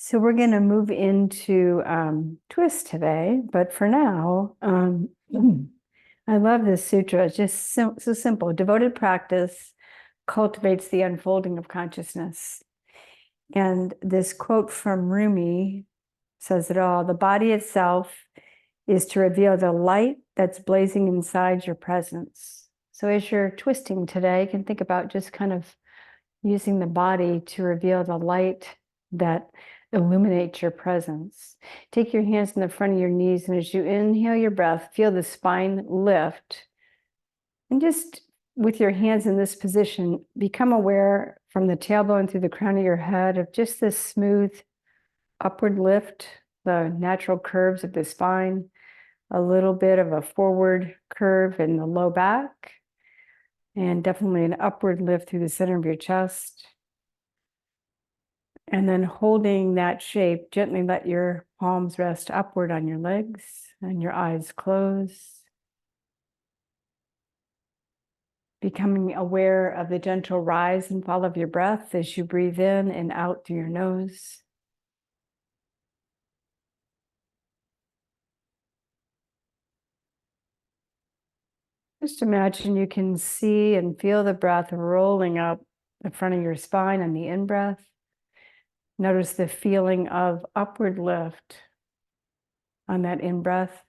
So we're going to move into twist today, but for now, I love this sutra. It's just so simple. Devoted practice cultivates the unfolding of consciousness. And this quote from Rumi says it all. The body itself is to reveal the light that's blazing inside your presence. So as you're twisting today, you can think about just kind of using the body to reveal the light that illuminates your presence. Take your hands in the front of your knees, and as you inhale your breath, feel the spine lift. And just with your hands in this position, become aware from the tailbone through the crown of your head of just this smooth upward lift, the natural curves of the spine, a little bit of a forward curve in the low back, and definitely an upward lift through the center of your chest. And then holding that shape, gently let your palms rest upward on your legs and your eyes close. Becoming aware of the gentle rise and fall of your breath as you breathe in and out through your nose. Just imagine you can see and feel the breath rolling up the front of your spine on the in-breath. Notice the feeling of upward lift on that in-breath.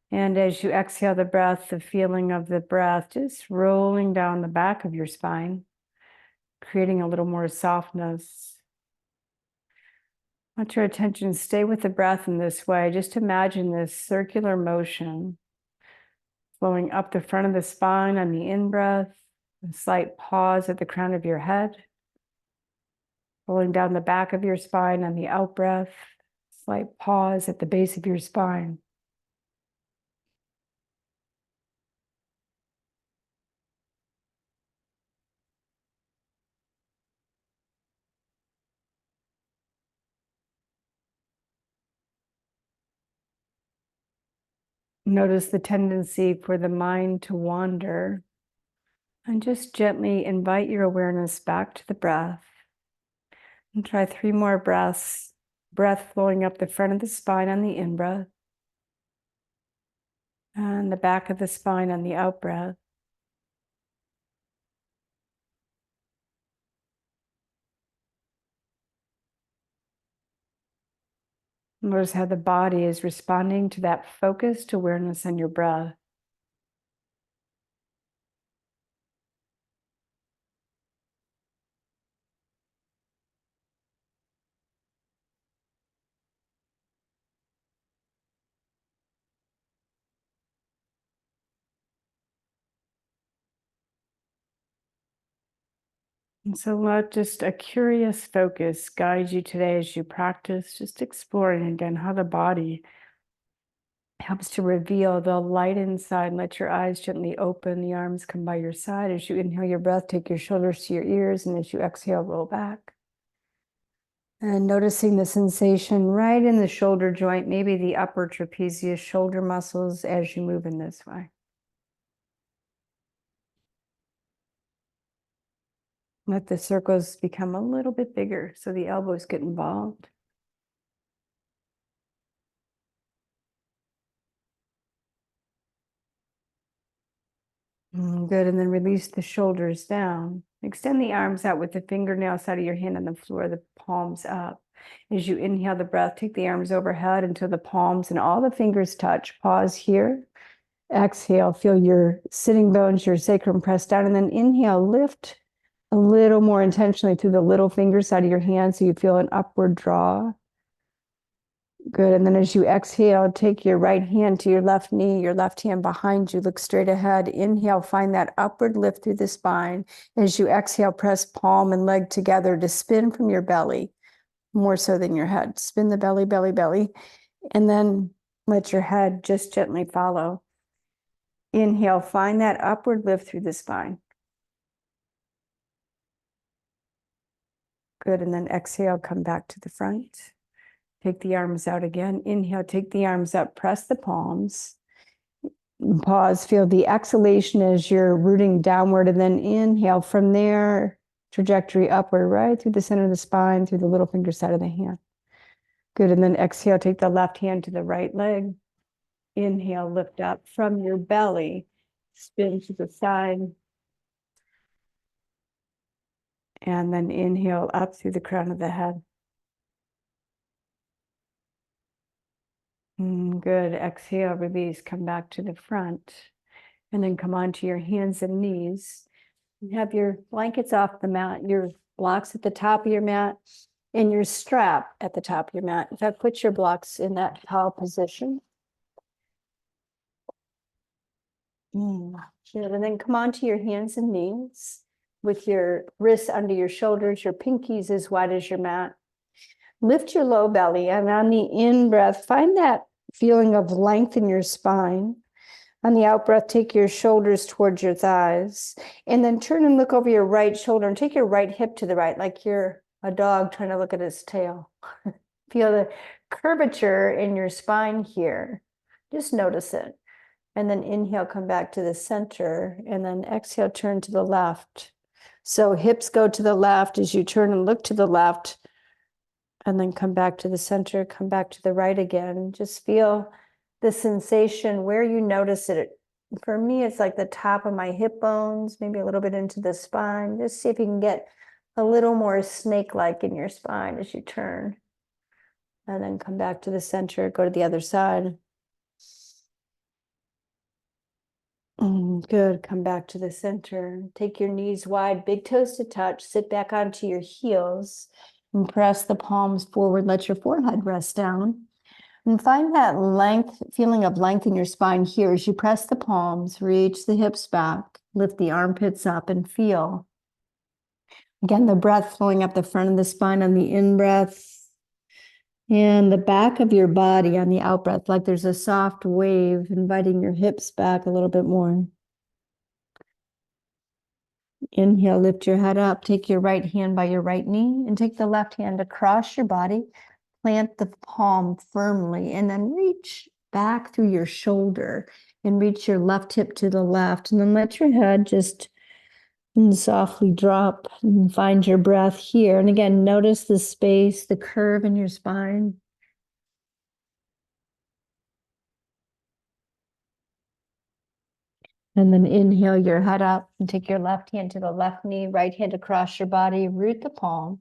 And as you exhale the breath, the feeling of the breath just rolling down the back of your spine, creating a little more softness. Let your attention stay with the breath in this way. Just imagine this circular motion flowing up the front of the spine on the in-breath, a slight pause at the crown of your head, rolling down the back of your spine on the out-breath, slight pause at the base of your spine. Notice the tendency for the mind to wander, and just gently invite your awareness back to the breath. And try 3 more breaths, breath flowing up the front of the spine on the in-breath, and the back of the spine on the out-breath. Notice how the body is responding to that focused awareness on your breath. And so let just a curious focus guide you today as you practice, just exploring again how the body helps to reveal the light inside. Let your eyes gently open, the arms come by your side. As you inhale your breath, take your shoulders to your ears, and as you exhale, roll back. And noticing the sensation right in the shoulder joint, maybe the upper trapezius shoulder muscles as you move in this way. Let the circles become a little bit bigger so the elbows get involved. Good, and then release the shoulders down. Extend the arms out with the fingernail side of your hand on the floor, the palms up. As you inhale the breath, take the arms overhead until the palms and all the fingers touch. Pause here. Exhale, feel your sitting bones, your sacrum press down, and then inhale, lift a little more intentionally through the little finger side of your hand so you feel an upward draw. Good. And then as you exhale, take your right hand to your left knee, your left hand behind you, look straight ahead. Inhale, find that upward lift through the spine. As you exhale, press palm and leg together to spin from your belly, more so than your head. Spin the belly, belly, belly. And then let your head just gently follow. Inhale, find that upward lift through the spine. Good. And then exhale, come back to the front. Take the arms out again. Inhale, take the arms up, press the palms. Pause, feel the exhalation as you're rooting downward, and then inhale from there, trajectory upward, right through the center of the spine, through the little finger side of the hand. Good. And then exhale, take the left hand to the right leg. Inhale, lift up from your belly, spin to the side. And then inhale up through the crown of the head. Good. Exhale, release, come back to the front. And then come onto your hands and knees. You have your blankets off the mat, your blocks at the top of your mat, and your strap at the top of your mat. In fact, put your blocks in that tall position. Good. And then come onto your hands and knees with your wrists under your shoulders, your pinkies as wide as your mat. Lift your low belly, and on the in-breath, find that feeling of length in your spine. On the out-breath, take your shoulders towards your thighs, and then turn and look over your right shoulder and take your right hip to the right, like you're a dog trying to look at his tail. Feel the curvature in your spine here. Just notice it. And then inhale, come back to the center, and then exhale, turn to the left. So hips go to the left as you turn and look to the left, and then come back to the center, come back to the right again. Just feel the sensation where you notice it. For me, it's like the top of my hip bones, maybe a little bit into the spine. Just see if you can get a little more snake-like in your spine as you turn. And then come back to the center, go to the other side. Good. Come back to the center. Take your knees wide, big toes to touch. Sit back onto your heels and press the palms forward. Let your forehead rest down. And find that length, feeling of length in your spine here as you press the palms, reach the hips back, lift the armpits up, and feel. Again, the breath flowing up the front of the spine on the in-breath. And the back of your body on the out-breath, like there's a soft wave inviting your hips back a little bit more. Inhale, lift your head up, take your right hand by your right knee, and take the left hand across your body. Plant the palm firmly, and then reach back through your shoulder and reach your left hip to the left. And then let your head just softly drop and find your breath here. And again, notice the space, the curve in your spine. And then inhale your head up and take your left hand to the left knee, right hand across your body, root the palm,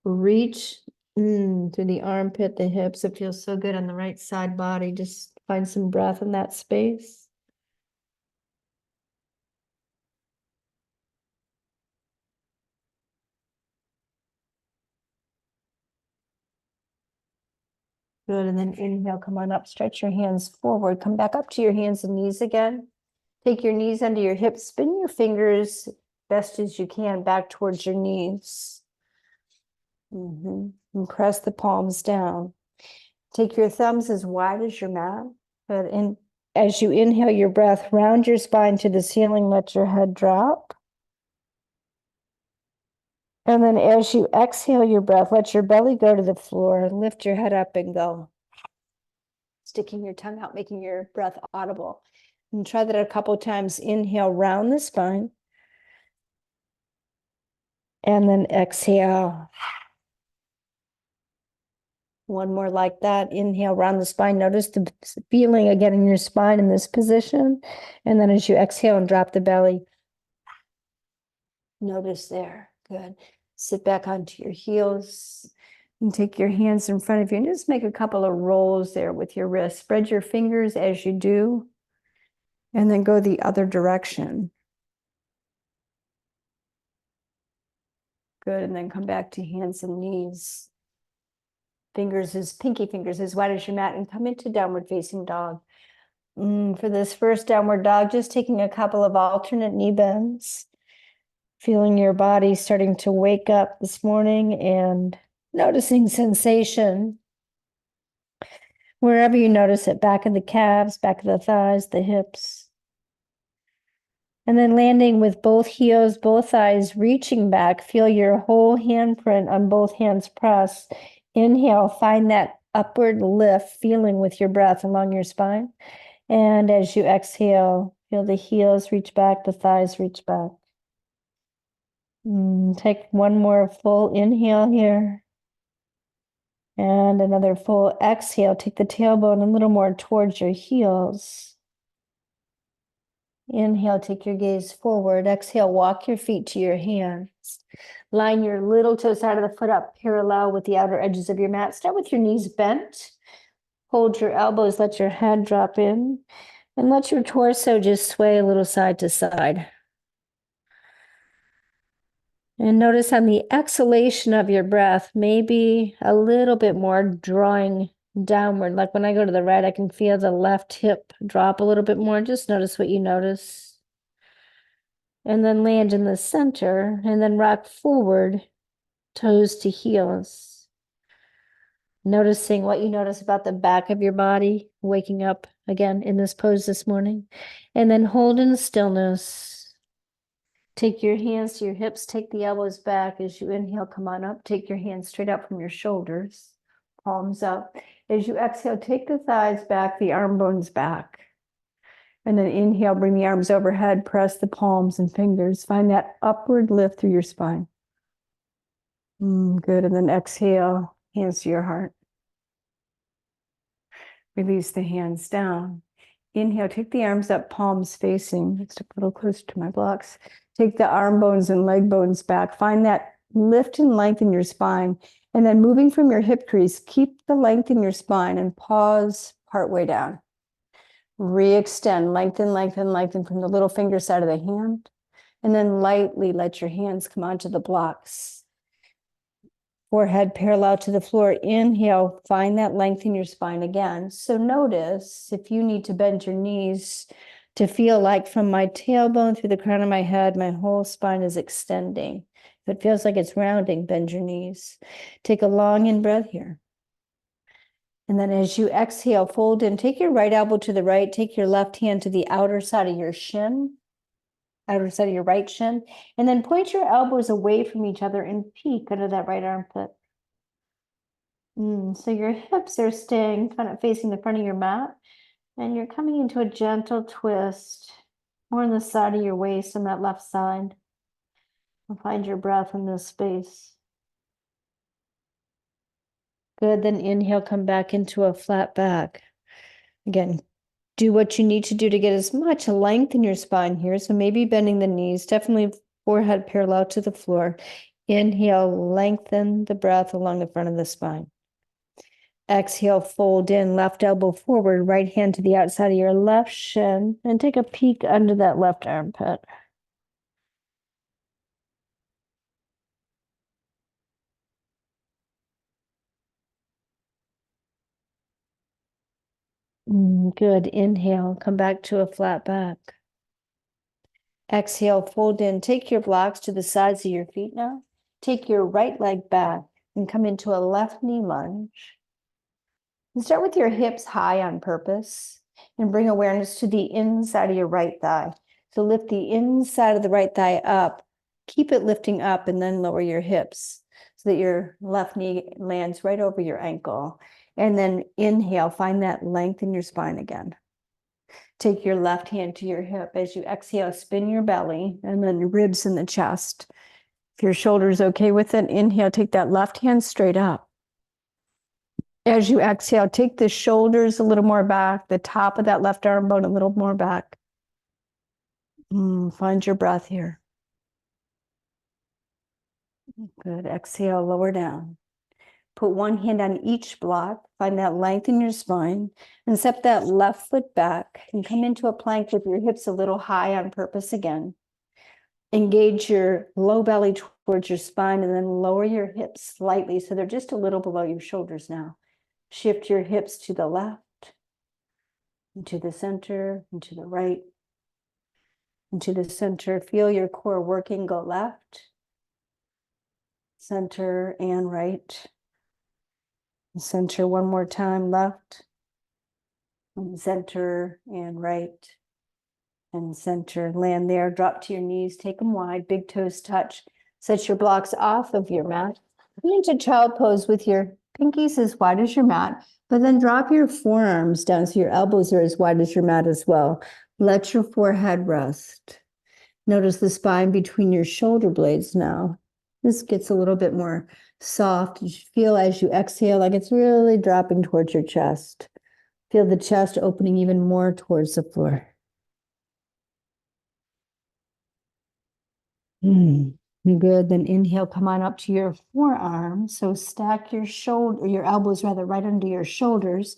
reach through the armpit, the hips. It feels so good on the right side body. Just find some breath in that space. Good, and then inhale, come on up, stretch your hands forward, come back up to your hands and knees again. Take your knees under your hips, spin your fingers best as you can back towards your knees. And press the palms down. Take your thumbs as wide as your mat. Good, and as you inhale your breath, round your spine to the ceiling, let your head drop. And then as you exhale your breath, let your belly go to the floor, lift your head up and go. Sticking your tongue out, making your breath audible. And try that a couple times. Inhale, round the spine. And then exhale. One more like that. Inhale, round the spine. Notice the feeling again in your spine in this position. And then as you exhale and drop the belly, notice there. Good. Sit back onto your heels and take your hands in front of you and just make a couple of rolls there with your wrists. Spread your fingers as you do, and then go the other direction. Good, and then come back to hands and knees. Pinky fingers as wide as your mat, and come into downward facing dog. For this first downward dog, just taking a couple of alternate knee bends. Feeling your body starting to wake up this morning and noticing sensation. Wherever you notice it, back of the calves, back of the thighs, the hips. And then landing with both heels, both thighs reaching back. Feel your whole handprint on both hands press. Inhale, find that upward lift feeling with your breath along your spine. And as you exhale, feel the heels reach back, the thighs reach back. Take one more full inhale here. And another full exhale. Take the tailbone a little more towards your heels. Inhale, take your gaze forward. Exhale, walk your feet to your hands. Line your little toe side of the foot up parallel with the outer edges of your mat. Start with your knees bent. Hold your elbows, let your head drop in, and let your torso just sway a little side to side. And notice on the exhalation of your breath, maybe a little bit more drawing downward. Like when I go to the right, I can feel the left hip drop a little bit more. Just notice what you notice. And then land in the center and then rock forward, toes to heels. Noticing what you notice about the back of your body, waking up again in this pose this morning. And then hold in stillness. Take your hands to your hips, take the elbows back as you inhale, come on up. Take your hands straight up from your shoulders, palms up. As you exhale, take the thighs back, the arm bones back. And then inhale, bring the arms overhead, press the palms and fingers. Find that upward lift through your spine. Good, and then exhale, hands to your heart. Release the hands down. Inhale, take the arms up, palms facing. Let's step a little closer to my blocks. Take the arm bones and leg bones back. Find that lift and length in your spine. And then moving from your hip crease, keep the length in your spine and pause partway down. Re-extend, lengthen, lengthen, lengthen from the little finger side of the hand. And then lightly let your hands come onto the blocks. Forehead parallel to the floor. Inhale, find that length in your spine again. So notice if you need to bend your knees to feel like from my tailbone through the crown of my head, my whole spine is extending. If it feels like it's rounding, bend your knees. Take a long in-breath here. And then as you exhale, fold in, take your right elbow to the right, take your left hand to the outer side of your shin, outer side of your right shin, and then point your elbows away from each other and peek under that right armpit. So your hips are staying kind of facing the front of your mat, and you're coming into a gentle twist, more on the side of your waist on that left side. And find your breath in this space. Good, then inhale, come back into a flat back. Again, do what you need to do to get as much length in your spine here. So maybe bending the knees, definitely forehead parallel to the floor. Inhale, lengthen the breath along the front of the spine. Exhale, fold in, left elbow forward, right hand to the outside of your left shin, and take a peek under that left armpit. Good. Inhale, come back to a flat back. Exhale, fold in. Take your blocks to the sides of your feet now. Take your right leg back and come into a left knee lunge. And start with your hips high on purpose and bring awareness to the inside of your right thigh. So lift the inside of the right thigh up. Keep it lifting up and then lower your hips so that your left knee lands right over your ankle. And then inhale, find that length in your spine again. Take your left hand to your hip. As you exhale, spin your belly and then ribs in the chest. If your shoulder's okay with it, inhale, take that left hand straight up. As you exhale, take the shoulders a little more back, the top of that left arm bone a little more back. Find your breath here. Good. Exhale, lower down. Put one hand on each block, find that length in your spine, and step that left foot back and come into a plank with your hips a little high on purpose again. Engage your low belly towards your spine and then lower your hips slightly so they're just a little below your shoulders now. Shift your hips to the left, into the center, into the right, into the center. Feel your core working, go left, center, and right. Center one more time, left, and center, and right, and center. Land there, drop to your knees, take them wide, big toes touch. Set your blocks off of your mat. Come into child pose with your pinkies as wide as your mat, but then drop your forearms down so your elbows are as wide as your mat as well. Let your forehead rest. Notice the spine between your shoulder blades now. This gets a little bit more soft. You feel as you exhale like it's really dropping towards your chest. Feel the chest opening even more towards the floor. Good. Then inhale, come on up to your forearms. So stack your your elbows rather right under your shoulders.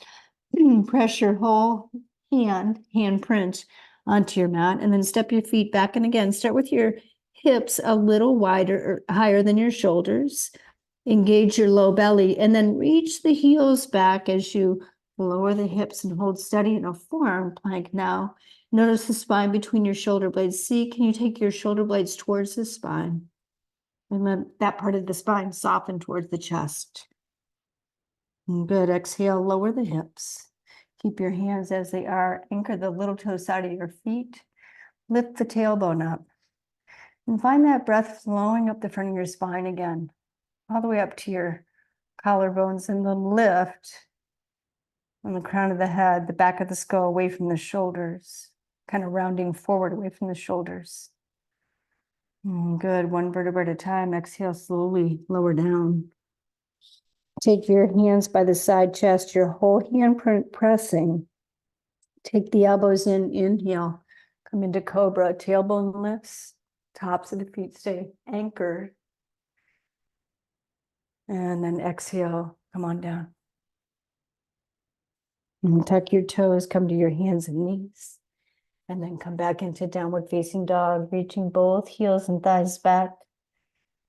Press your whole handprint onto your mat, and then step your feet back. And again, start with your hips a little wider or higher than your shoulders. Engage your low belly, and then reach the heels back as you lower the hips and hold steady in a forearm plank now. Notice the spine between your shoulder blades. See, can you take your shoulder blades towards the spine? And let that part of the spine soften towards the chest. Good. Exhale, lower the hips. Keep your hands as they are. Anchor the little toe side of your feet. Lift the tailbone up. And find that breath flowing up the front of your spine again, all the way up to your collarbones, and then lift on the crown of the head, the back of the skull away from the shoulders, kind of rounding forward away from the shoulders. Good. One vertebra at a time. Exhale, slowly lower down. Take your hands by the side chest, your whole handprint pressing. Take the elbows in, inhale. Come into cobra, tailbone lifts, tops of the feet stay anchored. And then exhale, come on down. And tuck your toes, come to your hands and knees. And then come back into downward facing dog, reaching both heels and thighs back.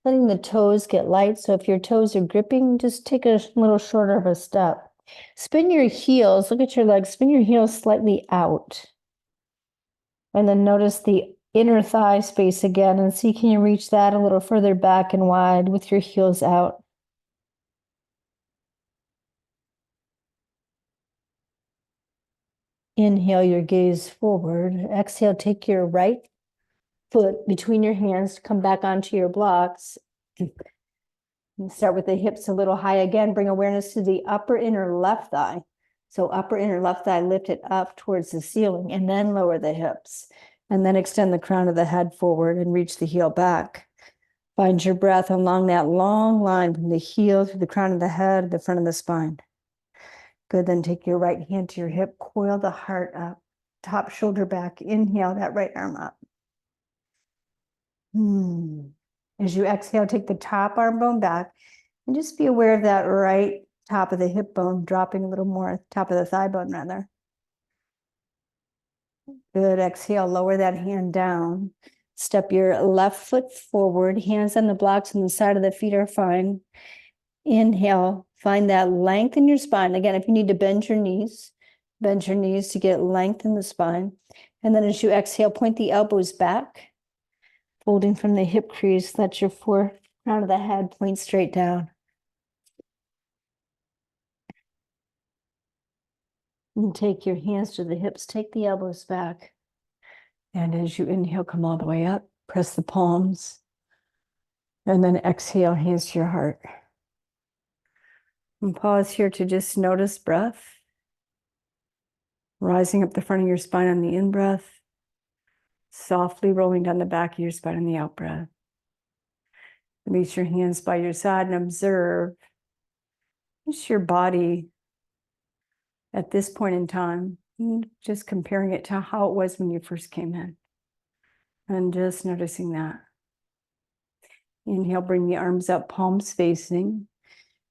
Letting the toes get light. So if your toes are gripping, just take a little shorter of a step. Spin your heels, look at your legs, spin your heels slightly out. And then notice the inner thigh space again, and see, can you reach that a little further back and wide with your heels out? Inhale your gaze forward. Exhale, take your right foot between your hands, come back onto your blocks. And start with the hips a little high again. Bring awareness to the upper inner left thigh. So upper inner left thigh, lift it up towards the ceiling, and then lower the hips. And then extend the crown of the head forward and reach the heel back. Find your breath along that long line from the heel to the crown of the head, the front of the spine. Good. Then take your right hand to your hip, coil the heart up, top shoulder back. Inhale that right arm up. As you exhale, take the top arm bone back and just be aware of that right top of the hip bone dropping a little more, top of the thigh bone rather. Good. Exhale, lower that hand down. Step your left foot forward, hands on the blocks on the side of the feet are fine. Inhale, find that length in your spine. Again, if you need to bend your knees to get length in the spine. And then as you exhale, point the elbows back, folding from the hip crease. Let your crown of the head point straight down. And take your hands to the hips, take the elbows back. And as you inhale, come all the way up, press the palms. And then exhale, hands to your heart. And pause here to just notice breath. Rising up the front of your spine on the in-breath. Softly rolling down the back of your spine on the out-breath. Release your hands by your side and observe just your body at this point in time. Just comparing it to how it was when you first came in. And just noticing that. Inhale, bring the arms up, palms facing.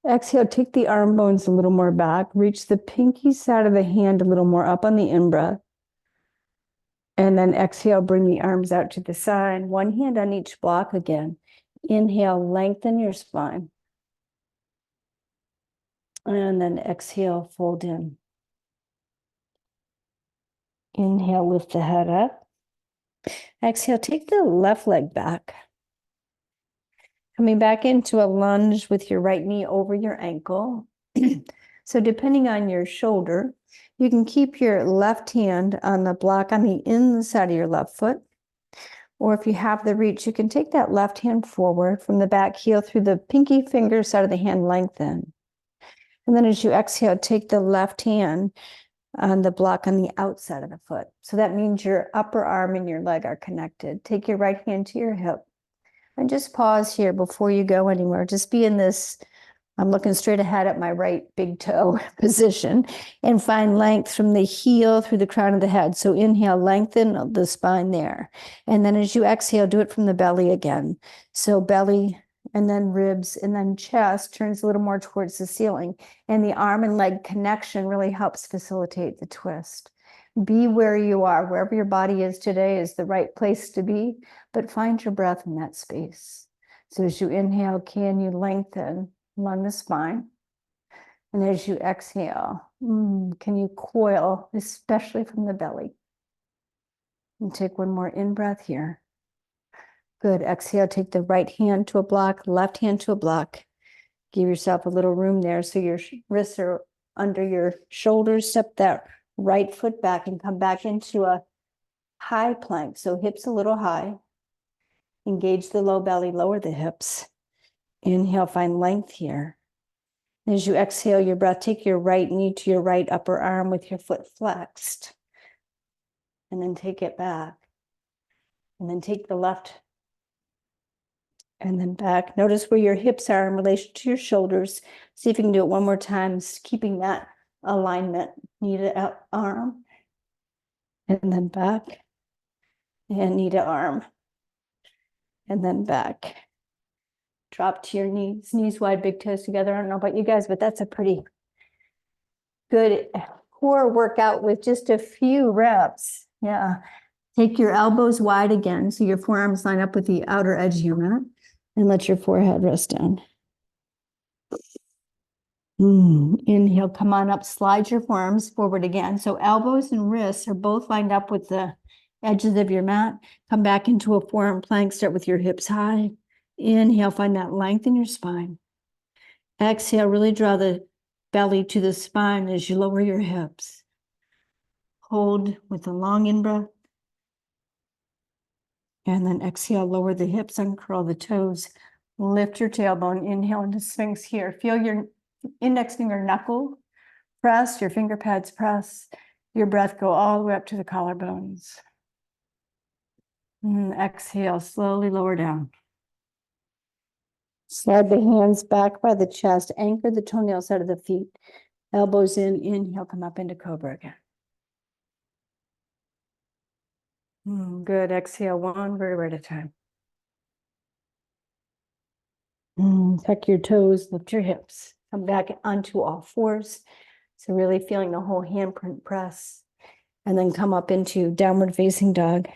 Exhale, take the arm bones a little more back. Reach the pinky side of the hand a little more up on the in-breath. And then exhale, bring the arms out to the side. One hand on each block again. Inhale, lengthen your spine. And then exhale, fold in. Inhale, lift the head up. Exhale, take the left leg back. Coming back into a lunge with your right knee over your ankle. So depending on your shoulder, you can keep your left hand on the block on the inside of your left foot. Or if you have the reach, you can take that left hand forward from the back heel through the pinky finger side of the hand, lengthen. And then as you exhale, take the left hand, on the block on the outside of the foot. So that means your upper arm and your leg are connected. Take your right hand to your hip and just pause here before you go anywhere. Just be in this, I'm looking straight ahead at my right big toe position, and find length from the heel through the crown of the head. So inhale, lengthen the spine there. And then as you exhale, do it from the belly again. So belly, and then ribs, and then chest turns a little more towards the ceiling. And the arm and leg connection really helps facilitate the twist. Be where you are. Wherever your body is today is the right place to be, but find your breath in that space. So as you inhale, can you lengthen along the spine? And as you exhale, can you coil, especially from the belly? And take one more in-breath here. Good. Exhale, take the right hand to a block, left hand to a block. Give yourself a little room there so your wrists are under your shoulders. Step that right foot back and come back into a high plank. So hips a little high. Engage the low belly, lower the hips. Inhale, find length here. As you exhale your breath, take your right knee to your right upper arm with your foot flexed. And then take it back. And then take the left and then back. Notice where your hips are in relation to your shoulders. See if you can do it one more time, keeping that alignment. Knee to arm, and then back, and knee to arm, and then back. Drop to your knees wide, big toes together. I don't know about you guys, but that's a pretty good core workout with just a few reps. Yeah. Take your elbows wide again, so your forearms line up with the outer edge of your mat, and let your forehead rest down. Inhale, come on up, slide your forearms forward again. So elbows and wrists are both lined up with the edges of your mat. Come back into a forearm plank, start with your hips high. Inhale, find that length in your spine. Exhale, really draw the belly to the spine as you lower your hips. Hold with a long in-breath. And then exhale, lower the hips, uncurl the toes. Lift your tailbone, inhale into Sphinx here. Feel your index finger knuckle press, your finger pads press. Your breath go all the way up to the collarbones. And exhale, slowly lower down. Slide the hands back by the chest, anchor the toenails out of the feet. Elbows in, inhale, come up into Cobra again. Good, exhale, one vertebra at a time. Tuck your toes, lift your hips. Come back onto all fours. So really feeling the whole handprint press. And then come up into downward facing dog.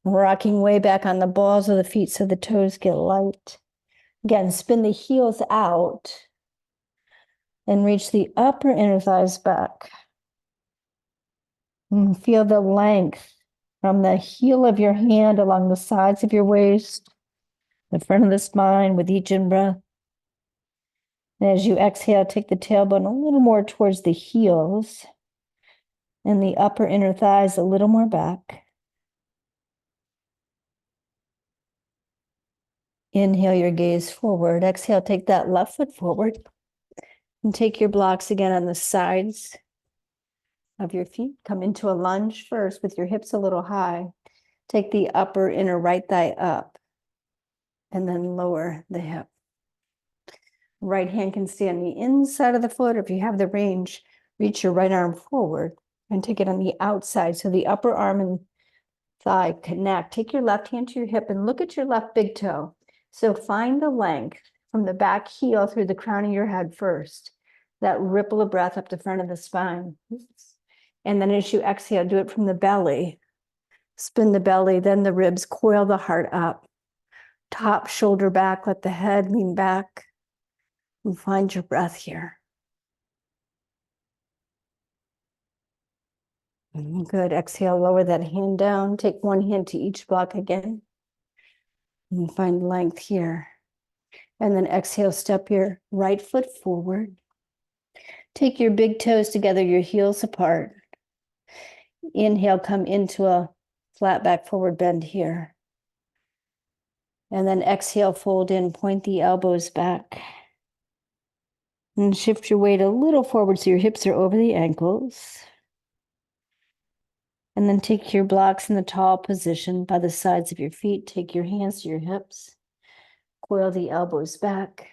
Rocking way back on the balls of the feet so the toes get light. Again, spin the heels out and reach the upper inner thighs back. And feel the length from the heel of your hand along the sides of your waist, the front of the spine with each in-breath. And as you exhale, take the tailbone a little more towards the heels and the upper inner thighs a little more back. Inhale your gaze forward. Exhale, take that left foot forward. And take your blocks again on the sides of your feet. Come into a lunge first with your hips a little high. Take the upper inner right thigh up and then lower the hip. Right hand can stay on the inside of the foot. If you have the range, reach your right arm forward and take it on the outside. So the upper arm and thigh connect. Take your left hand to your hip and look at your left big toe. So find the length from the back heel through the crown of your head first. That ripple of breath up the front of the spine. And then as you exhale, do it from the belly. Spin the belly, then the ribs, coil the heart up. Top shoulder back, let the head lean back. And find your breath here. Good. Exhale, lower that hand down. Take one hand to each block again. And find length here. And then exhale, step your right foot forward. Take your big toes together, your heels apart. Inhale, come into a flat back forward bend here. And then exhale, fold in, point the elbows back. And shift your weight a little forward so your hips are over the ankles. And then take your blocks in the tall position by the sides of your feet. Take your hands to your hips. Coil the elbows back.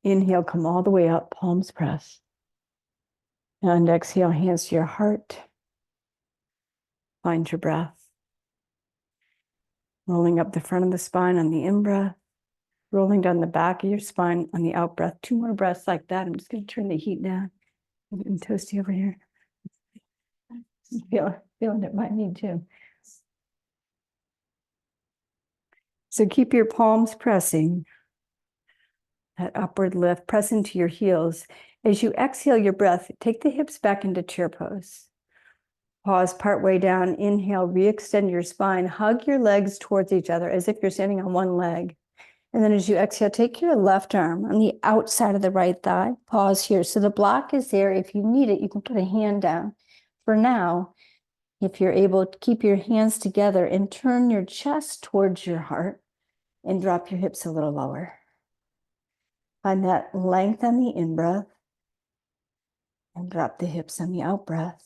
Inhale, come all the way up, palms press. And exhale, hands to your heart. Find your breath. Rolling up the front of the spine on the in-breath. Rolling down the back of your spine on the out-breath. 2 more breaths like that. I'm just going to turn the heat down. I'm toasty over here. Feeling it might need to. So keep your palms pressing. That upward lift, press into your heels. As you exhale your breath, take the hips back into chair pose. Pause partway down. Inhale, re-extend your spine. Hug your legs towards each other as if you're standing on one leg. And then as you exhale, take your left arm on the outside of the right thigh. Pause here. So the block is there. If you need it, you can put a hand down. For now, if you're able to keep your hands together and turn your chest towards your heart and drop your hips a little lower. Find that length on the in-breath and drop the hips on the out-breath.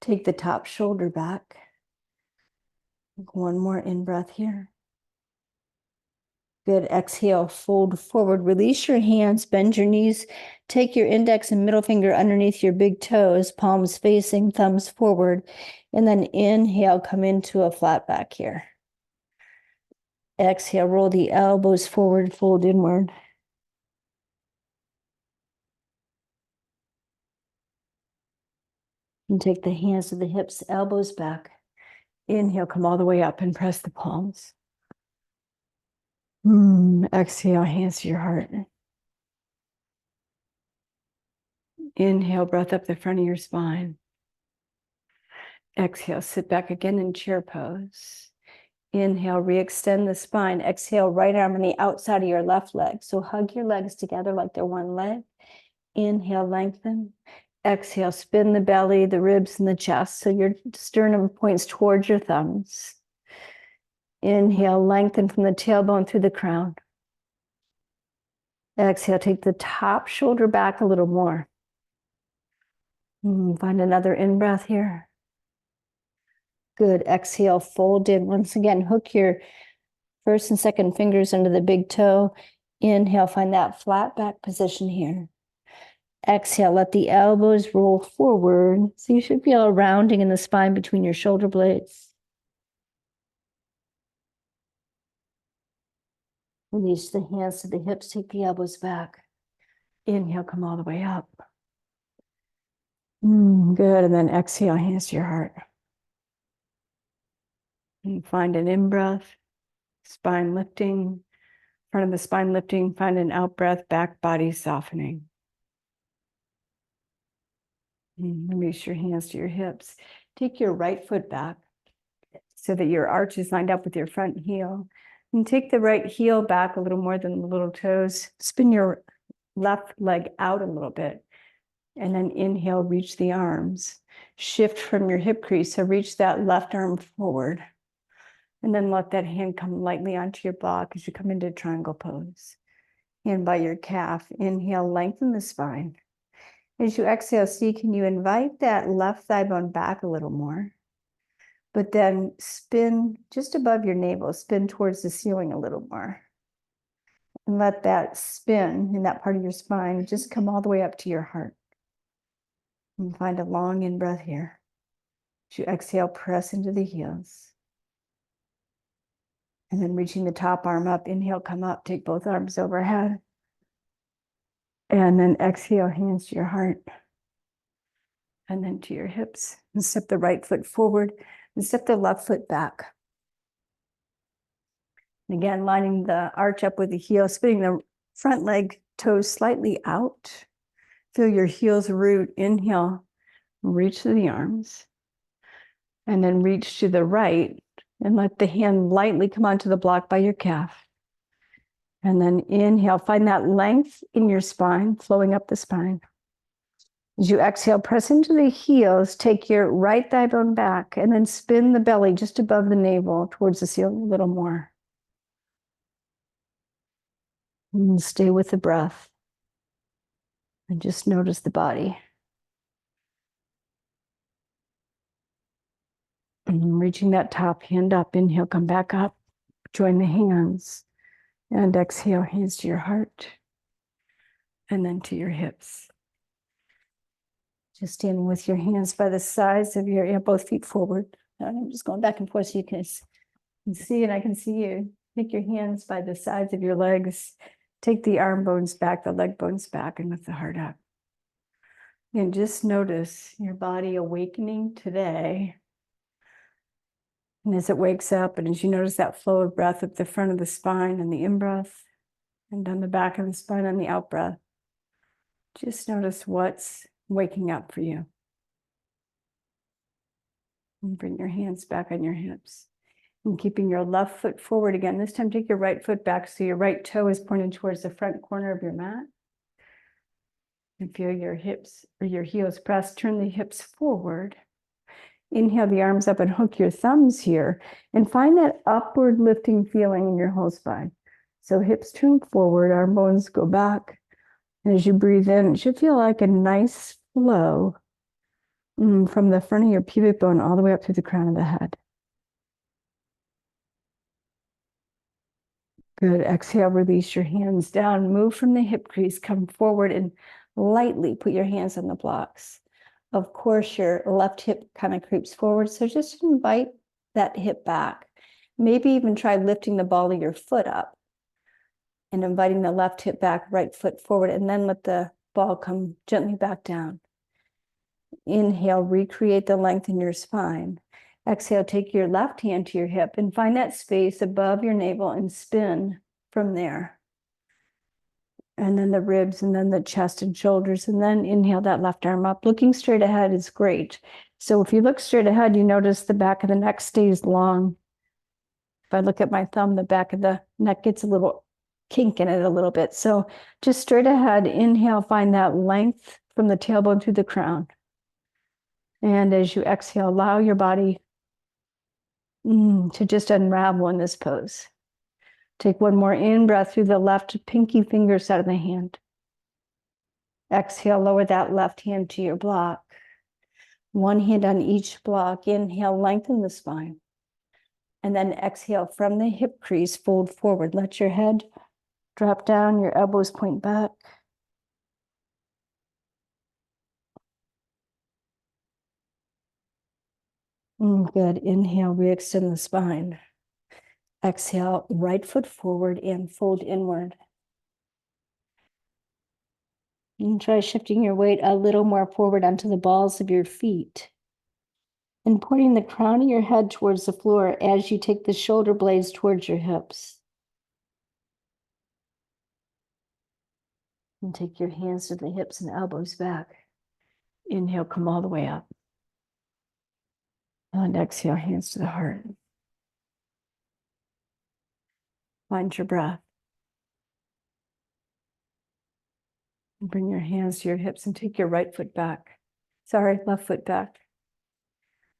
Take the top shoulder back. One more in-breath here. Good. Exhale, fold forward. Release your hands, bend your knees. Take your index and middle finger underneath your big toes, palms facing, thumbs forward. And then inhale, come into a flat back here. Exhale, roll the elbows forward, fold inward. And take the hands to the hips, elbows back. Inhale, come all the way up and press the palms. Exhale, hands to your heart. Inhale, breath up the front of your spine. Exhale, sit back again in chair pose. Inhale, re-extend the spine. Exhale, right arm on the outside of your left leg. So hug your legs together like they're one leg. Inhale, lengthen. Exhale, spin the belly, the ribs, and the chest. So your sternum points towards your thumbs. Inhale, lengthen from the tailbone through the crown. Exhale, take the top shoulder back a little more. Find another in-breath here. Good. Exhale, fold in. Once again, hook your first and second fingers under the big toe. Inhale, find that flat back position here. Exhale, let the elbows roll forward. So you should feel a rounding in the spine between your shoulder blades. Release the hands to the hips, take the elbows back. Inhale, come all the way up. Good, and then exhale, hands to your heart. And find an in-breath, spine lifting, front of the spine lifting, find an out-breath, back body softening. Release your hands to your hips. Take your right foot back so that your arch is lined up with your front heel. And take the right heel back a little more than the little toes. Spin your left leg out a little bit. And then inhale, reach the arms. Shift from your hip crease, so reach that left arm forward. And then let that hand come lightly onto your block as you come into triangle pose. Hand by your calf. Inhale, lengthen the spine. As you exhale, see, can you invite that left thigh bone back a little more? But then spin just above your navel, spin towards the ceiling a little more. And let that spin in that part of your spine just come all the way up to your heart. And find a long in-breath here. As you exhale, press into the heels. And then reaching the top arm up, inhale, come up, take both arms overhead. And then exhale, hands to your heart. And then to your hips. And step the right foot forward and step the left foot back. And again, lining the arch up with the heel, spinning the front leg toes slightly out. Feel your heels root. Inhale, reach to the arms. And then reach to the right and let the hand lightly come onto the block by your calf. And then inhale, find that length in your spine, flowing up the spine. As you exhale, press into the heels, take your right thigh bone back, and then spin the belly just above the navel towards the ceiling a little more. And stay with the breath. And just notice the body. And reaching that top hand up, inhale, come back up, join the hands, and exhale, hands to your heart, and then to your hips. Just standing with your hands by the sides of your, both feet forward. And I'm just going back and forth so you can see, and I can see you. Take your hands by the sides of your legs. Take the arm bones back, the leg bones back, and lift the heart up. And just notice your body awakening today. And as it wakes up, and as you notice that flow of breath up the front of the spine and the in-breath, and down the back of the spine on the out-breath, just notice what's waking up for you. And bring your hands back on your hips. And keeping your left foot forward again. This time, take your right foot back so your right toe is pointed towards the front corner of your mat. And feel your hips or your heels press. Turn the hips forward. Inhale the arms up and hook your thumbs here. And find that upward lifting feeling in your whole spine. So hips turn forward, arm bones go back. And as you breathe in, it should feel like a nice flow from the front of your pubic bone all the way up through the crown of the head. Good. Exhale, release your hands down. Move from the hip crease, come forward and lightly put your hands on the blocks. Of course, your left hip kind of creeps forward. So just invite that hip back. Maybe even try lifting the ball of your foot up and inviting the left hip back, right foot forward, and then let the ball come gently back down. Inhale, recreate the length in your spine. Exhale, take your left hand to your hip and find that space above your navel and spin from there. And then the ribs, and then the chest and shoulders, and then inhale that left arm up. Looking straight ahead is great. So if you look straight ahead, you notice the back of the neck stays long. If I look at my thumb, the back of the neck gets a little kink in it a little bit. So just straight ahead, inhale, find that length from the tailbone through the crown. And as you exhale, allow your body to just unravel in this pose. Take one more in-breath through the left pinky finger side of the hand. Exhale, lower that left hand to your block. One hand on each block. Inhale, lengthen the spine. And then exhale from the hip crease, fold forward. Let your head drop down, your elbows point back. Good. Inhale, re-extend the spine. Exhale, right foot forward and fold inward. And try shifting your weight a little more forward onto the balls of your feet. And pointing the crown of your head towards the floor as you take the shoulder blades towards your hips. And take your hands to the hips and elbows back. Inhale, come all the way up. And exhale, hands to the heart. Find your breath. And bring your hands to your hips and take your right foot back. Sorry, left foot back.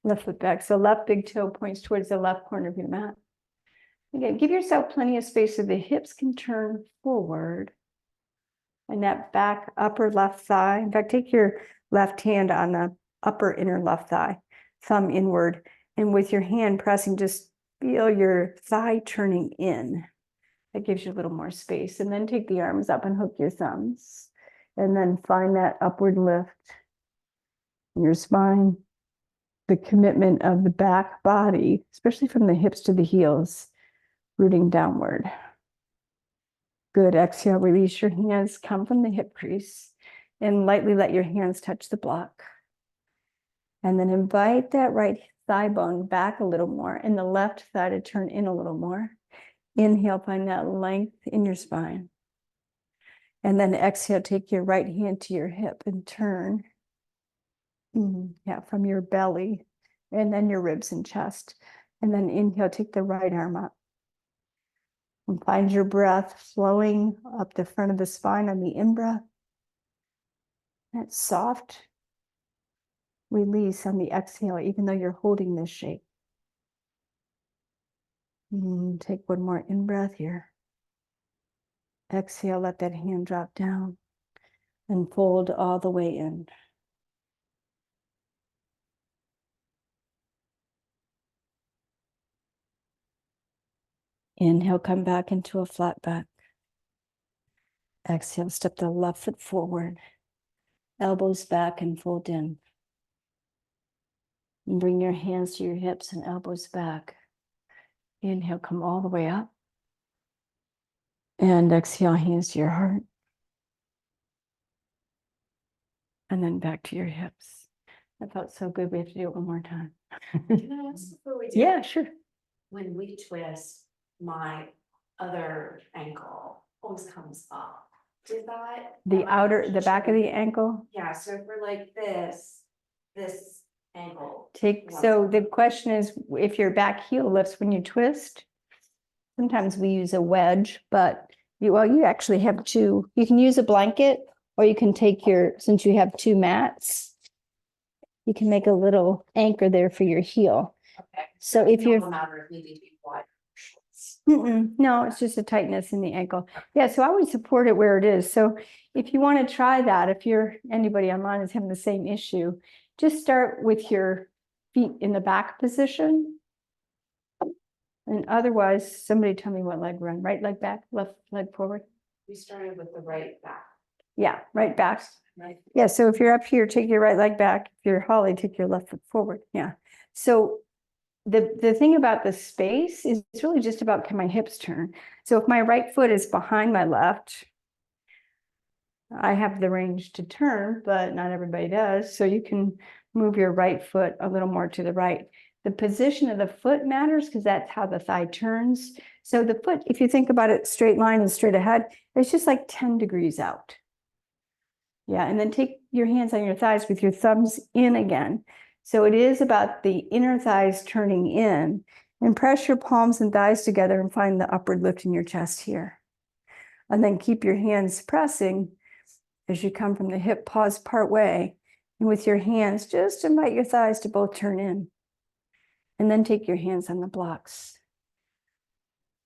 Left foot back. So left big toe points towards the left corner of your mat. Again, give yourself plenty of space so the hips can turn forward. And that back upper left thigh. In fact, take your left hand on the upper inner left thigh, thumb inward. And with your hand pressing, just feel your thigh turning in. That gives you a little more space. And then take the arms up and hook your thumbs. And then find that upward lift in your spine. The commitment of the back body, especially from the hips to the heels, rooting downward. Good. Exhale, release your hands, come from the hip crease, and lightly let your hands touch the block. And then invite that right thigh bone back a little more and the left thigh to turn in a little more. Inhale, find that length in your spine. And then exhale, take your right hand to your hip and turn. Yeah, from your belly and then your ribs and chest. And then inhale, take the right arm up. And find your breath flowing up the front of the spine on the in-breath. That soft release on the exhale, even though you're holding this shape. Take one more in-breath here. Exhale, let that hand drop down. And fold all the way in. Inhale, come back into a flat back. Exhale, step the left foot forward. Elbows back and fold in. And bring your hands to your hips and elbows back. Inhale, come all the way up. And exhale, hands to your heart. And then back to your hips. That felt so good. We have to do it one more time. Can I ask before we do? Yeah, sure. When we twist, my other ankle always comes up. Did that? The outer, the back of the ankle. Yeah, so if we're like this ankle. So the question is, if your back heel lifts when you twist, sometimes we use a wedge, but you actually have two. You can use a blanket, or you can take since you have two mats, you can make a little anchor there for your heel. Okay. So if you're, no matter if we need to be wide. no, it's just a tightness in the ankle. Yeah, so I would support it where it is. So if you want to try that, if anybody online is having the same issue, just start with your feet in the back position. And otherwise, somebody tell me what leg run, right leg back, left leg forward. We started with the right back. Yeah, right back. Right. Yeah, so if you're up here, take your right leg back. If you're Holly, take your left foot forward. Yeah. So the thing about the space is it's really just about, can my hips turn? So if my right foot is behind my left, I have the range to turn, but not everybody does. So you can move your right foot a little more to the right. The position of the foot matters because that's how the thigh turns. So the foot, if you think about it straight line and straight ahead, it's just like 10 degrees out. Yeah, and then take your hands on your thighs with your thumbs in again. So it is about the inner thighs turning in, and press your palms and thighs together and find the upward lift in your chest here. And then keep your hands pressing as you come from the hip, pause part way. And with your hands, just invite your thighs to both turn in. And then take your hands on the blocks.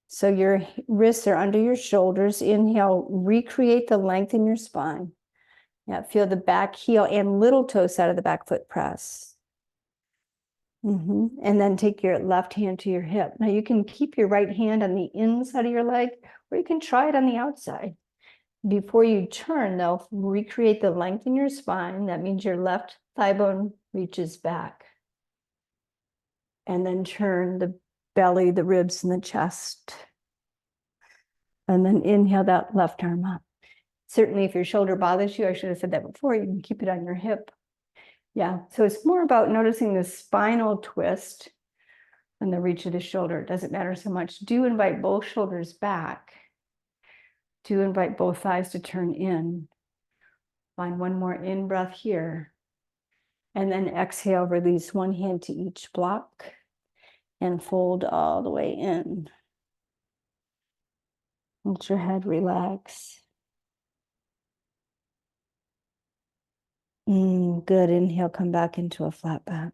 So your wrists are under your shoulders. Inhale, recreate the length in your spine. Yeah, feel the back heel and little toe side of the back foot press. And then take your left hand to your hip. Now you can keep your right hand on the inside of your leg, or you can try it on the outside. Before you turn, though, recreate the length in your spine. That means your left thigh bone reaches back. And then turn the belly, the ribs, and the chest. And then inhale that left arm up. Certainly, if your shoulder bothers you, I should have said that before, you can keep it on your hip. Yeah, so it's more about noticing the spinal twist and the reach of the shoulder. It doesn't matter so much. Do invite both shoulders back. Do invite both thighs to turn in. Find one more in breath here. And then exhale, release one hand to each block and fold all the way in. Let your head relax. Good. Inhale, come back into a flat back.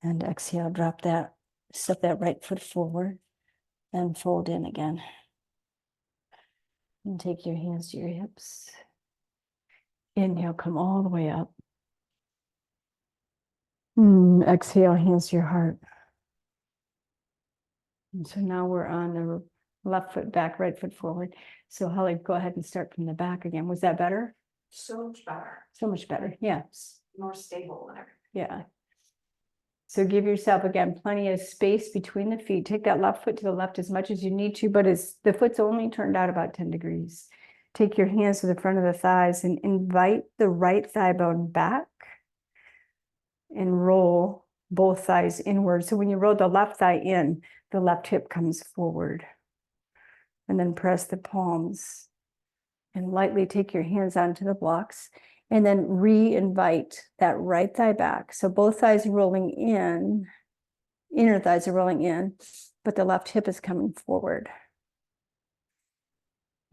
And exhale, drop that, step that right foot forward and fold in again. And take your hands to your hips. Inhale, come all the way up. Exhale, hands to your heart. And so now we're on the left foot back, right foot forward. So Holly, go ahead and start from the back again. Was that better? So much better. So much better. Yeah. More stable and everything. Yeah. So give yourself, again, plenty of space between the feet. Take that left foot to the left as much as you need to, but the foot's only turned out about 10 degrees. Take your hands to the front of the thighs and invite the right thigh bone back and roll both thighs inward. So when you roll the left thigh in, the left hip comes forward. And then press the palms and lightly take your hands onto the blocks. And then re-invite that right thigh back. So both thighs are rolling in, inner thighs are rolling in, but the left hip is coming forward.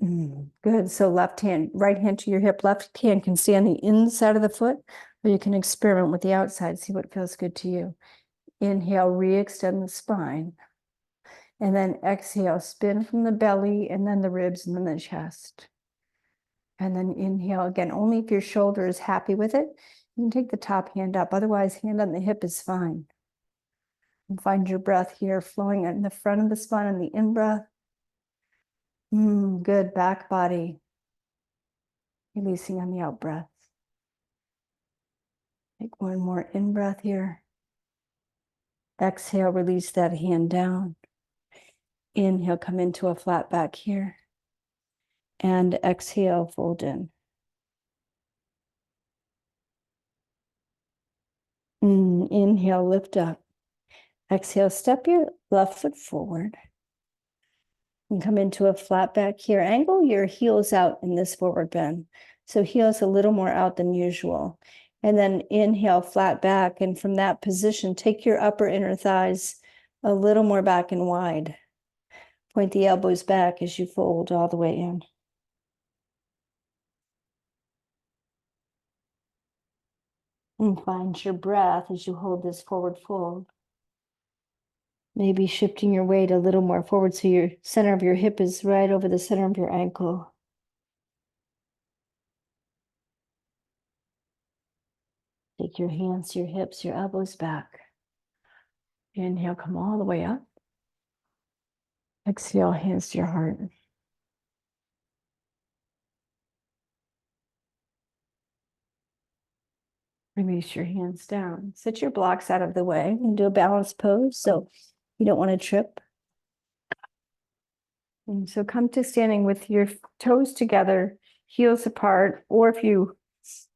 Good. So left hand, right hand to your hip, left hand can stay on the inside of the foot, or you can experiment with the outside, see what feels good to you. Inhale, re-extend the spine. And then exhale, spin from the belly and then the ribs and then the chest. And then inhale again, only if your shoulder is happy with it. You can take the top hand up, otherwise hand on the hip is fine. And find your breath here, flowing in the front of the spine on the in-breath. Good, back body. Releasing on the out-breath. Take one more in-breath here. Exhale, release that hand down. Inhale, come into a flat back here. And exhale, fold in. Inhale, lift up. Exhale, step your left foot forward. And come into a flat back here. Angle your heels out in this forward bend. So heels a little more out than usual. And then inhale, flat back. And from that position, take your upper inner thighs a little more back and wide. Point the elbows back as you fold all the way in. And find your breath as you hold this forward fold. Maybe shifting your weight a little more forward so your center of your hip is right over the center of your ankle. Take your hands to your hips, your elbows back. Inhale, come all the way up. Exhale, hands to your heart. Release your hands down. Set your blocks out of the way and do a balanced pose so you don't want to trip. And so come to standing with your toes together, heels apart, or if you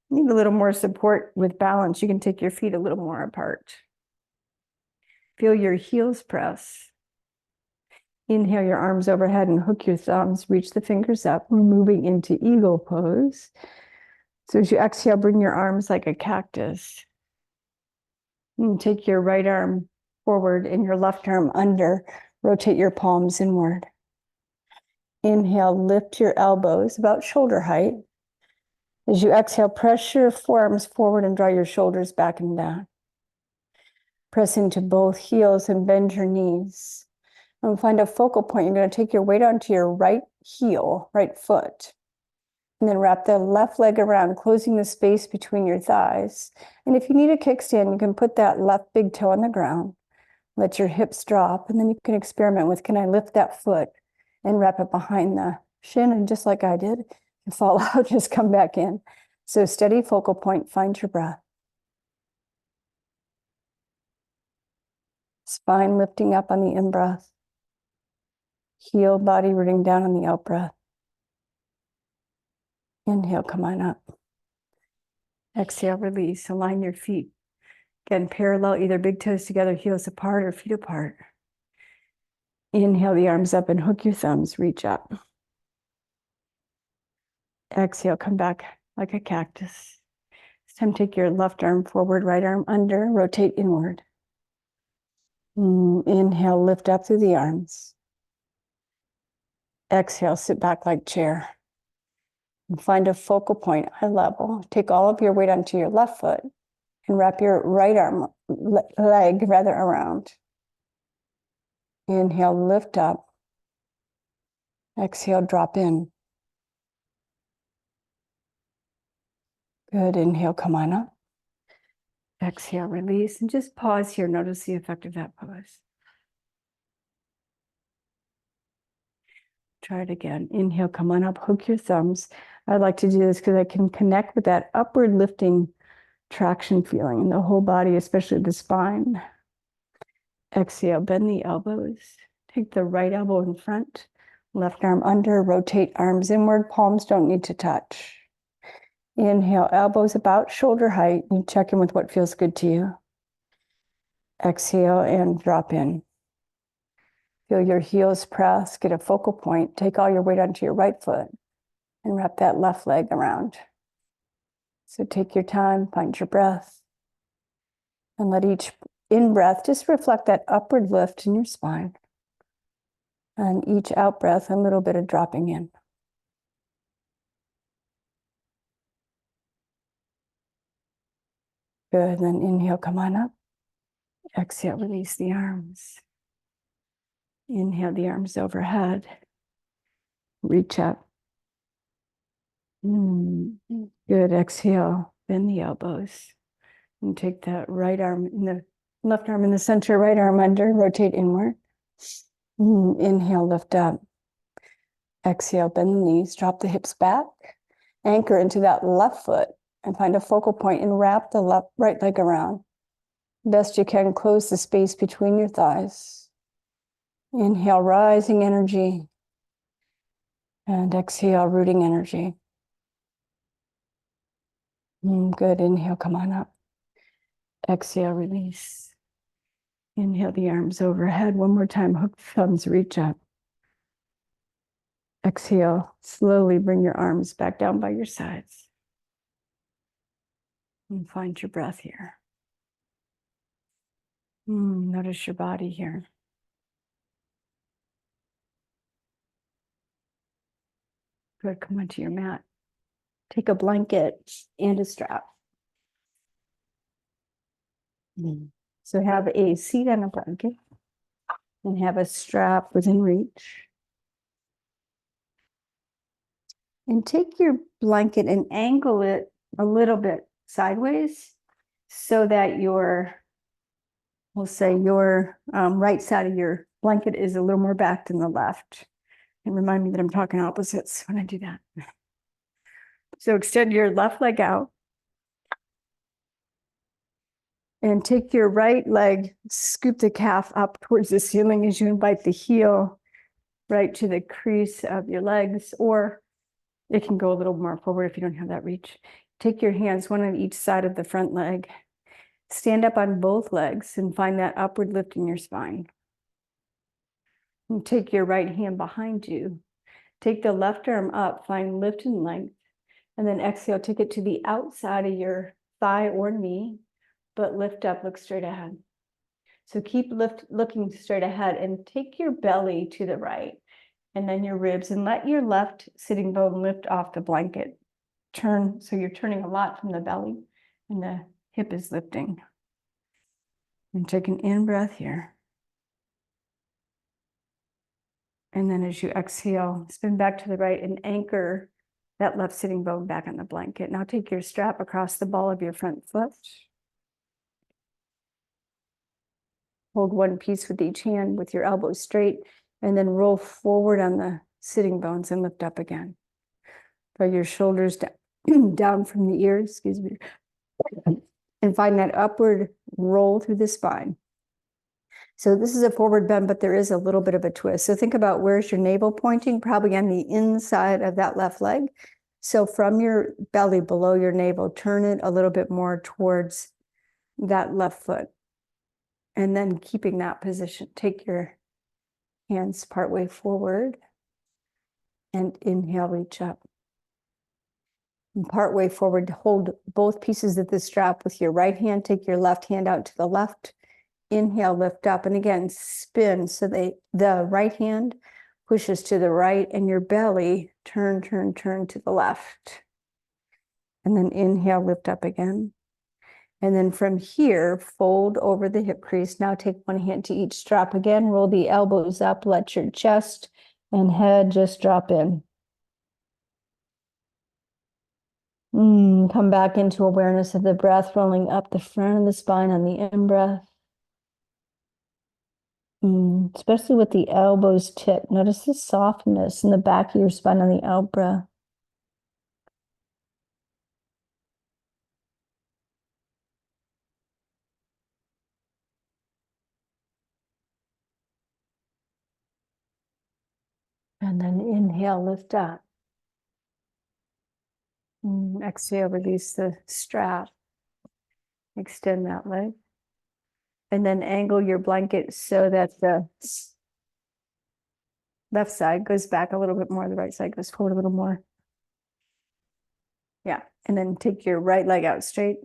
need a little more support with balance, you can take your feet a little more apart. Feel your heels press. Inhale your arms overhead and hook your thumbs, reach the fingers up. We're moving into eagle pose. So as you exhale, bring your arms like a cactus. And take your right arm forward and your left arm under. Rotate your palms inward. Inhale, lift your elbows about shoulder height. As you exhale, press your forearms forward and draw your shoulders back and down. Press into both heels and bend your knees. And find a focal point. You're going to take your weight onto your right heel, right foot. And then wrap the left leg around, closing the space between your thighs. And if you need a kickstand, you can put that left big toe on the ground. Let your hips drop. And then you can experiment with, can I lift that foot and wrap it behind the shin? And just like I did, and fall out, just come back in. So steady focal point, find your breath. Spine lifting up on the in-breath. Heel, body rooting down on the out-breath. Inhale, come on up. Exhale, release. Align your feet. Again, parallel, either big toes together, heels apart, or feet apart. Inhale the arms up and hook your thumbs, reach up. Exhale, come back like a cactus. This time take your left arm forward, right arm under, rotate inward. Inhale, lift up through the arms. Exhale, sit back like chair. And find a focal point, eye level. Take all of your weight onto your left foot and wrap your right arm, leg rather, around. Inhale, lift up. Exhale, drop in. Good, inhale, come on up. Exhale, release, and just pause here. Notice the effect of that pause. Try it again. Inhale, come on up, hook your thumbs. I like to do this because I can connect with that upward lifting traction feeling in the whole body, especially the spine. Exhale, bend the elbows. Take the right elbow in front, left arm under, rotate arms inward, palms don't need to touch. Inhale, elbows about shoulder height. You check in with what feels good to you. Exhale and drop in. Feel your heels press, get a focal point. Take all your weight onto your right foot and wrap that left leg around. So take your time, find your breath, and let each in-breath just reflect that upward lift in your spine. And each out-breath, a little bit of dropping in. Good, then inhale, come on up. Exhale, release the arms. Inhale the arms overhead. Reach up. Good. Exhale, bend the elbows. And take that right arm in the left arm in the center, right arm under, rotate inward. Inhale, lift up. Exhale, bend the knees, drop the hips back. Anchor into that left foot and find a focal point and wrap the right leg around. Best you can, close the space between your thighs. Inhale, rising energy. And exhale, rooting energy. Good. Inhale, come on up. Exhale, release. Inhale the arms overhead. One more time, hook the thumbs, reach up. Exhale, slowly bring your arms back down by your sides. And find your breath here. Notice your body here. Good, come onto your mat. Take a blanket and a strap. So have a seat on a blanket and have a strap within reach. And take your blanket and angle it a little bit sideways so that we'll say your right side of your blanket is a little more back than the left. And remind me that I'm talking opposites when I do that. So extend your left leg out. And take your right leg, scoop the calf up towards the ceiling as you invite the heel right to the crease of your legs, or it can go a little more forward if you don't have that reach. Take your hands, one on each side of the front leg. Stand up on both legs and find that upward lift in your spine. And take your right hand behind you. Take the left arm up, find lift and length, and then exhale, take it to the outside of your thigh or knee, but lift up, look straight ahead. So keep looking straight ahead and take your belly to the right and then your ribs, and let your left sitting bone lift off the blanket. Turn, so you're turning a lot from the belly and the hip is lifting. And take an in-breath here. And then as you exhale, spin back to the right and anchor that left sitting bone back on the blanket. Now take your strap across the ball of your front foot. Hold one piece with each hand with your elbows straight, and then roll forward on the sitting bones and lift up again. Draw your shoulders down from the ears, excuse me, and find that upward roll through the spine. So this is a forward bend, but there is a little bit of a twist. So think about, where's your navel pointing? Probably on the inside of that left leg. So from your belly below your navel, turn it a little bit more towards that left foot. And then keeping that position, take your hands partway forward and inhale, reach up. And partway forward, hold both pieces of the strap with your right hand, take your left hand out to the left, inhale, lift up, and again, spin. So the right hand pushes to the right and your belly turn to the left. And then inhale, lift up again. And then from here, fold over the hip crease. Now take one hand to each strap again, roll the elbows up, let your chest and head just drop in. Come back into awareness of the breath, rolling up the front of the spine on the in-breath. Especially with the elbows tipped. Notice the softness in the back of your spine on the out-breath. And then inhale, lift up. Exhale, release the strap. Extend that leg. And then angle your blanket so that the left side goes back a little bit more, the right side goes forward a little more. Yeah, and then take your right leg out straight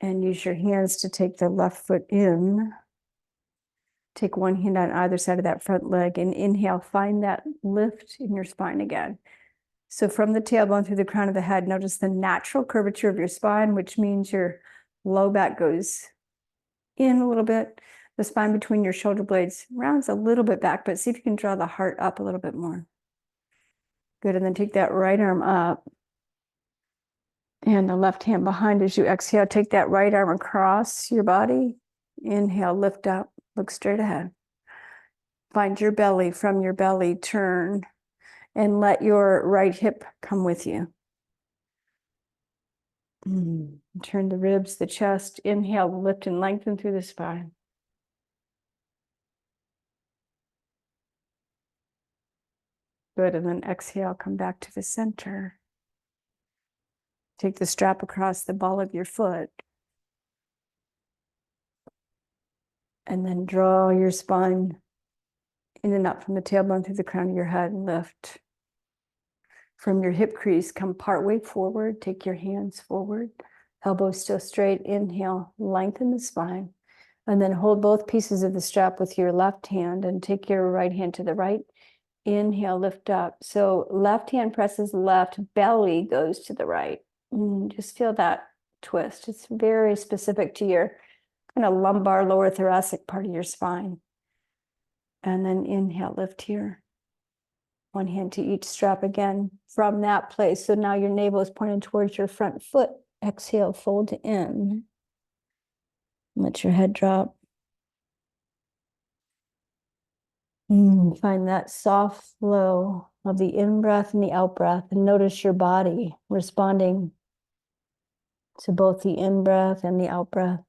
and use your hands to take the left foot in. Take one hand on either side of that front leg and inhale, find that lift in your spine again. So from the tailbone through the crown of the head, notice the natural curvature of your spine, which means your low back goes in a little bit. The spine between your shoulder blades rounds a little bit back, but see if you can draw the heart up a little bit more. Good, and then take that right arm up And the left hand behind as you exhale, take that right arm across your body. Inhale, lift up, look straight ahead. Find your belly, from your belly, turn, and let your right hip come with you. Turn the ribs, the chest. Inhale, lift and lengthen through the spine. Good, and then exhale, come back to the center. Take the strap across the ball of your foot. And then draw your spine in and up from the tailbone through the crown of your head and lift. From your hip crease, come partway forward. Take your hands forward. Elbows still straight. Inhale, lengthen the spine. And then hold both pieces of the strap with your left hand and take your right hand to the right. Inhale, lift up. So left hand presses left, belly goes to the right. Just feel that twist. It's very specific to your kind of lumbar, lower thoracic part of your spine. And then inhale, lift here. One hand to each strap again from that place. So now your navel is pointed towards your front foot. Exhale, fold in. Let your head drop. Find that soft flow of the in-breath and the out-breath, and notice your body responding to both the in-breath and the out-breath.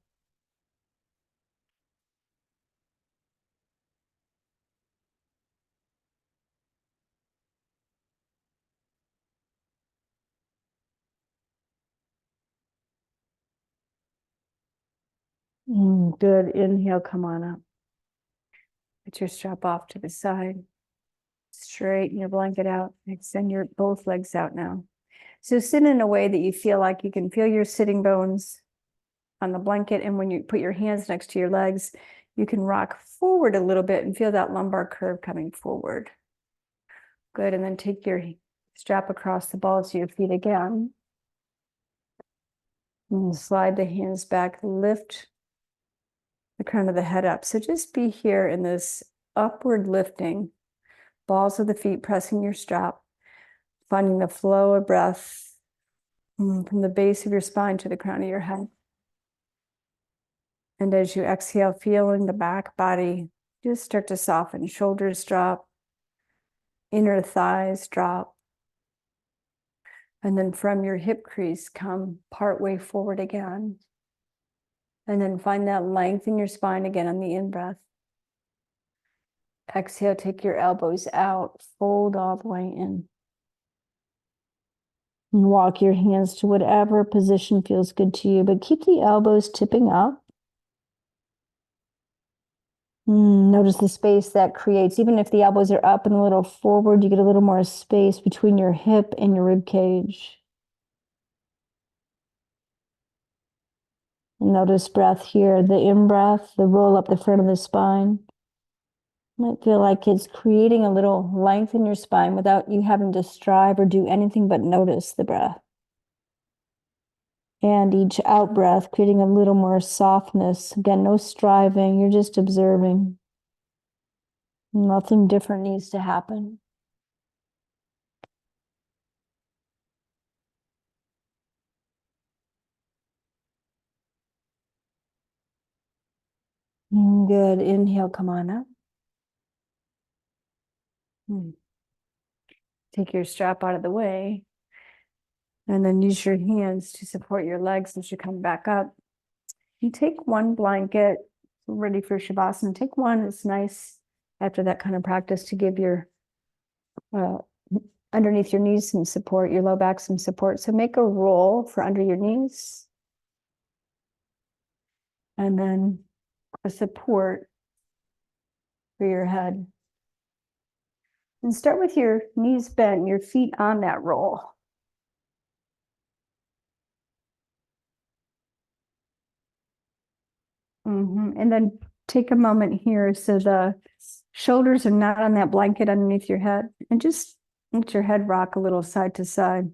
Good. Inhale, come on up. Put your strap off to the side. Straighten your blanket out. Extend your both legs out now. So sit in a way that you feel like you can feel your sitting bones on the blanket. And when you put your hands next to your legs, you can rock forward a little bit and feel that lumbar curve coming forward. Good. And then take your strap across the balls of your feet again. And slide the hands back. Lift the crown of the head up. So just be here in this upward lifting. Balls of the feet pressing your strap. Finding the flow of breath from the base of your spine to the crown of your head. And as you exhale, feeling the back body just start to soften. Shoulders drop. Inner thighs drop. And then from your hip crease, come partway forward again. And then find that length in your spine again on the in-breath. Exhale, take your elbows out, fold all the way in. And walk your hands to whatever position feels good to you, but keep the elbows tipping up. Notice the space that creates. Even if the elbows are up and a little forward, you get a little more space between your hip and your rib cage. And notice breath here, the in-breath, the roll up the front of the spine. Might feel like it's creating a little length in your spine without you having to strive or do anything but notice the breath. And each out breath, creating a little more softness. Again, no striving, you're just observing. Nothing different needs to happen. Good. Inhale, come on up. Take your strap out of the way. And then use your hands to support your legs as you come back up. You take one blanket, ready for Shavasana. Take one. It's nice after that kind of practice to give your underneath your knees some support, your low back some support. So make a roll for under your knees. And then a support for your head. And start with your knees bent, your feet on that roll. And then take a moment here so the shoulders are not on that blanket underneath your head. And just let your head rock a little side to side.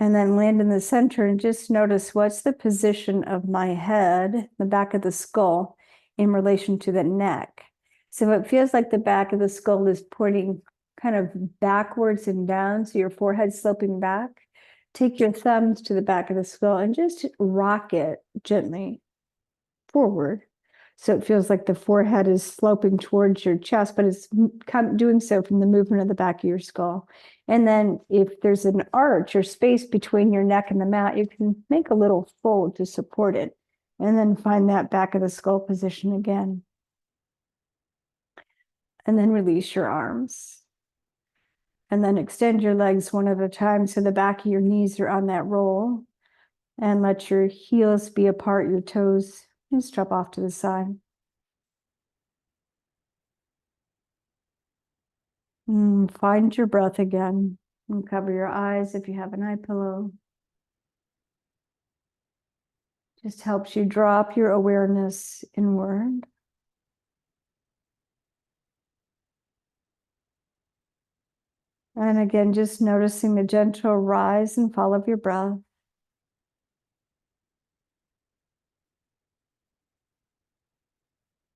And then land in the center and just notice what's the position of my head, the back of the skull, in relation to the neck. So it feels like the back of the skull is pointing kind of backwards and down, so your forehead's sloping back. Take your thumbs to the back of the skull and just rock it gently forward. So it feels like the forehead is sloping towards your chest, but it's doing so from the movement of the back of your skull. And then if there's an arch or space between your neck and the mat, you can make a little fold to support it. And then find that back of the skull position again. And then release your arms. And then extend your legs one at a time so the back of your knees are on that roll. And let your heels be apart, your toes just drop off to the side. Find your breath again. And cover your eyes if you have an eye pillow. Just helps you drop your awareness inward. And again, just noticing the gentle rise and fall of your breath.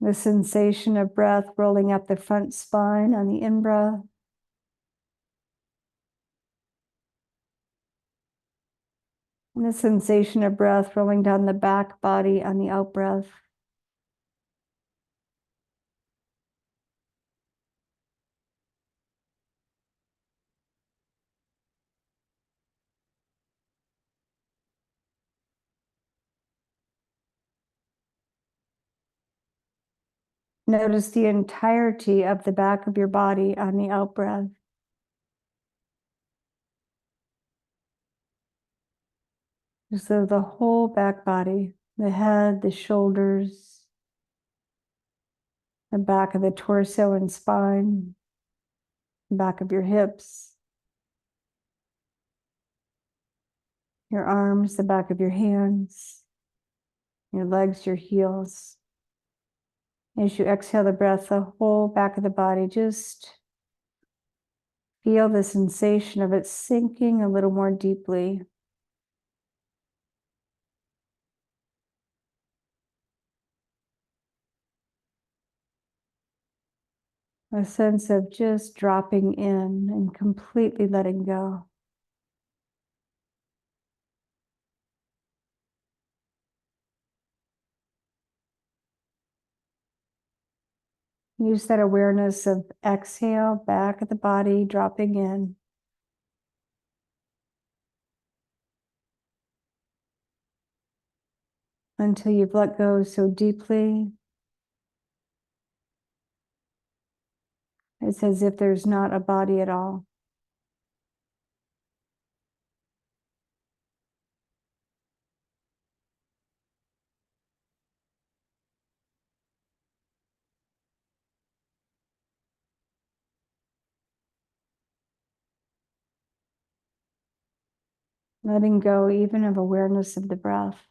The sensation of breath rolling up the front spine on the in-breath. And the sensation of breath rolling down the back body on the out-breath. Notice the entirety of the back of your body on the out-breath. So the whole back body, the head, the shoulders, the back of the torso and spine, the back of your hips, your arms, the back of your hands, your legs, your heels. As you exhale the breath, the whole back of the body, just feel the sensation of it sinking a little more deeply. A sense of just dropping in and completely letting go. Use that awareness of exhale, back of the body, dropping in. Until you've let go so deeply. It's as if there's not a body at all. Letting go even of awareness of the breath.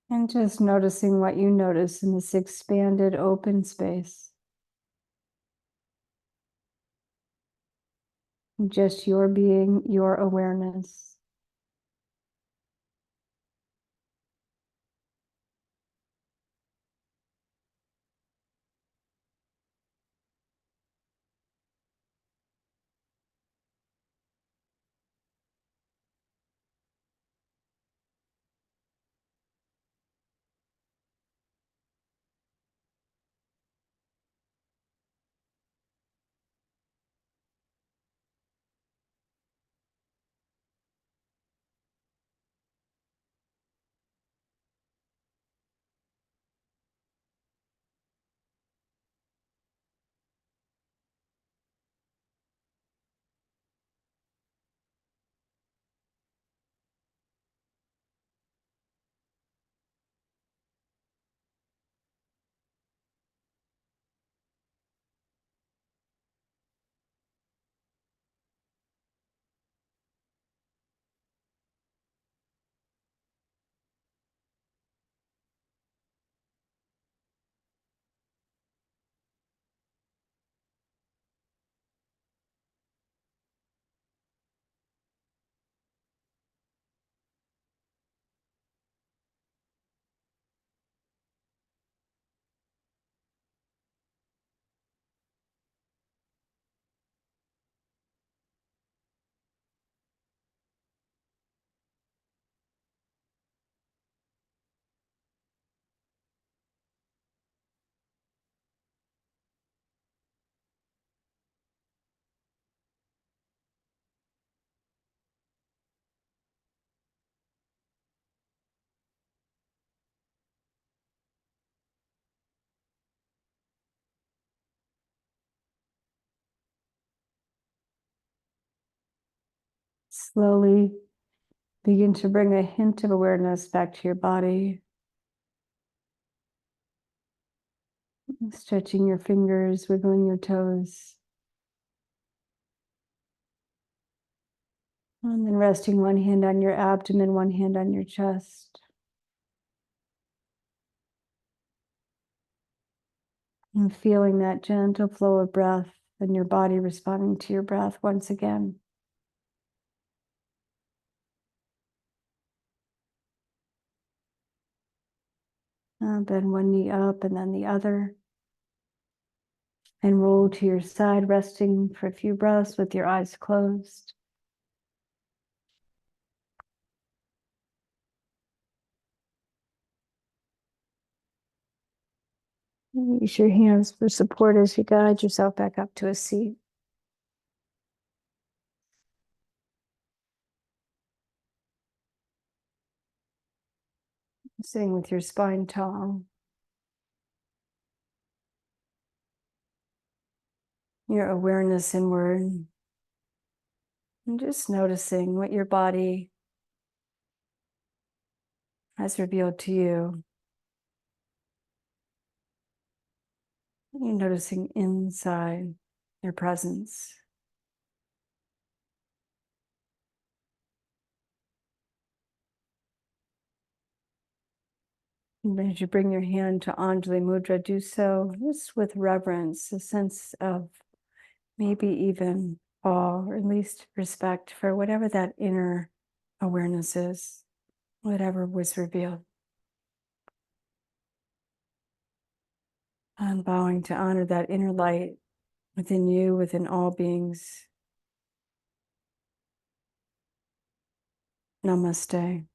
And just noticing what you notice in this expanded open space. Just your being, your awareness. Slowly begin to bring a hint of awareness back to your body. Stretching your fingers, wiggling your toes. And then resting one hand on your abdomen, one hand on your chest. And feeling that gentle flow of breath and your body responding to your breath once again. Bend one knee up and then the other. And roll to your side, resting for a few breaths with your eyes closed. Use your hands for support as you guide yourself back up to a seat. Sitting with your spine tall. Your awareness inward. And just noticing what your body has revealed to you. You're noticing inside your presence. And as you bring your hand to Anjali Mudra, do so just with reverence, a sense of maybe even awe, or at least respect for whatever that inner awareness is, whatever was revealed. I'm bowing to honor that inner light within you, within all beings. Namaste.